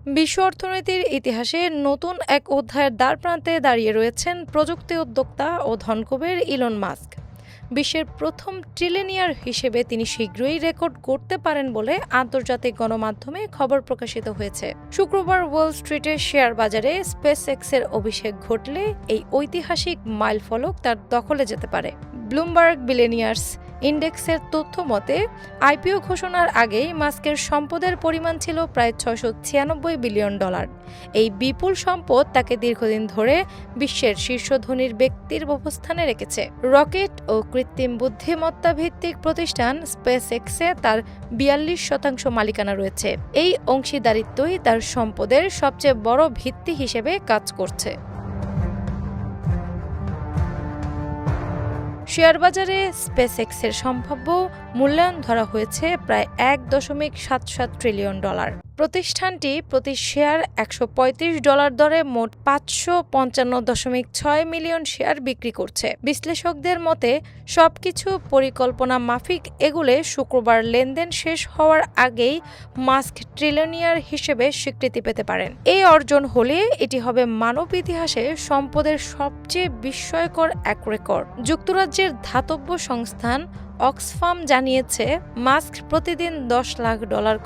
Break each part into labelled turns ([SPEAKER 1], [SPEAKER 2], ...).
[SPEAKER 1] বিশ্ব অর্থনীতির ইতিহাসে নতুন এক অধ্যায়ের দ্বারপ্রান্তে দাঁড়িয়ে রয়েছেন প্রযুক্তি উদ্যোক্তা ও ধনকুবের ইলন মাস্ক। বিশ্বের প্রথম ট্রিলিয়নিয়ার হিসেবে তিনি শীঘ্রই রেকর্ড করতে পারেন বলে আন্তর্জাতিক গণমাধ্যমে খবর প্রকাশিত হয়েছে। শুক্রবার ওয়াল স্ট্রিটের শেয়ার বাজারে স্পেসএক্সের অভিষেক ঘটলে এই ঐতিহাসিক মাইলফলক তার দখলে যেতে পারে। ব্লুমবার্গ বিলিয়নিয়ার্স ইন্ডেক্সের তথ্য মতে আইপিও ঘোষণার আগেই মাস্কের সম্পদের পরিমাণ ছিল প্রায় $696 বিলিয়ন। এই বিপুল সম্পদ তাকে দীর্ঘদিন ধরে বিশ্বের শীর্ষ ধনীর ব্যক্তির অবস্থানে রেখেছে। রকেট ও কৃত্রিম বুদ্ধিমত্তা ভিত্তিক প্রতিষ্ঠান স্পেসএক্সে তার 42% মালিকানা রয়েছে। এই অংশীদারিত্বই তার সম্পদের সবচেয়ে বড় ভিত্তি হিসেবে কাজ করছে। শেয়ার বাজারে স্পেসএক্সের সম্ভাব্য মূল্যায়ন ধরা হয়েছে প্রায় $1.77 ট্রিলিয়ন। প্রতিষ্ঠানটি প্রতি শেয়ার $135 দরে মোট 555.6 মিলিয়ন শেয়ার বিক্রি করছে। বিশ্লেষকদের মতে সবকিছু পরিকল্পনা মাফিক এগুলে শুক্রবার লেনদেন শেষ হওয়ার আগেই মাস্ক ট্রিলিয়নিয়ার হিসেবে স্বীকৃতি পেতে পারেন। এই অর্জন হলে এটি হবে মানব ইতিহাসে সম্পদের সবচেয়ে বিস্ময়কর এক রেকর্ড। যুক্তরাজ্যের ধাতব্য সংস্থান অক্সফাম জানিয়েছে মাস্ক প্রতিদিন $10 লাখ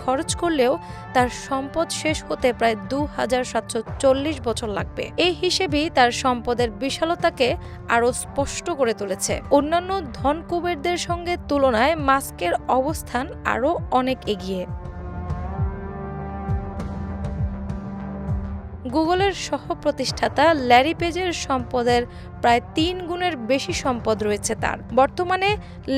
[SPEAKER 1] খরচ করলেও তার সম্পদ শেষ হতে প্রায় 2740 বছর লাগবে। এই হিসেবেই তার সম্পদের বিশালতাকে আরও স্পষ্ট করে তুলেছে। অন্যান্য ধনকুবেরদের সঙ্গে তুলনায় মাস্কের অবস্থান আরও অনেক এগিয়ে। গুগলের সহ-প্রতিষ্ঠাতা ল্যারি পেজের সম্পদের প্রায় 3 গুণের বেশি সম্পদ রয়েছে তার। বর্তমানে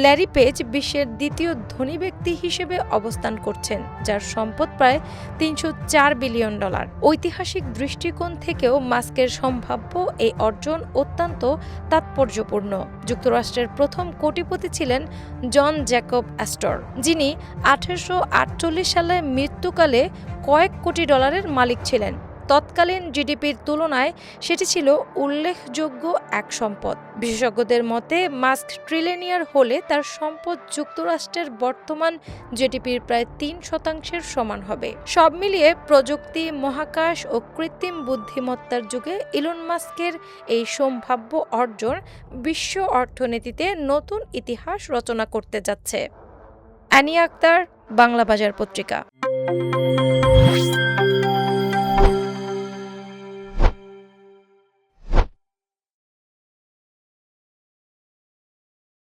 [SPEAKER 1] ল্যারি পেজ বিশ্বের দ্বিতীয় ধনী ব্যক্তি হিসেবে অবস্থান করছেন, যার সম্পদ প্রায় $304 বিলিয়ন। ঐতিহাসিক দৃষ্টিকোণ থেকেও মাস্কের সম্ভাব্য এই অর্জন অত্যন্ত তাৎপর্যপূর্ণ। যুক্তরাষ্ট্রের প্রথম কোটিপতি ছিলেন জন জ্যাকব অ্যাস্টর, যিনি 1848 সালে মৃত্যুকালে কয়েক কোটি ডলারের মালিক ছিলেন। তৎকালীন জিডিপির তুলনায় সেটি ছিল উল্লেখযোগ্য এক সম্পদ। বিশেষজ্ঞদের মতে মাস্ক ট্রিলিয়নিয়ার হলে তার সম্পদ যুক্তরাষ্ট্রের বর্তমান জিডিপির প্রায় 3% সমান হবে। সব মিলিয়ে প্রযুক্তি, মহাকাশ ও কৃত্রিম বুদ্ধিমত্তার যুগে ইলন মাস্কের এই সম্ভাব্য অর্জন বিশ্ব অর্থনীতিতে নতুন ইতিহাস রচনা করতে যাচ্ছে। আনিয়া আক্তার, বাংলা বাজার পত্রিকা।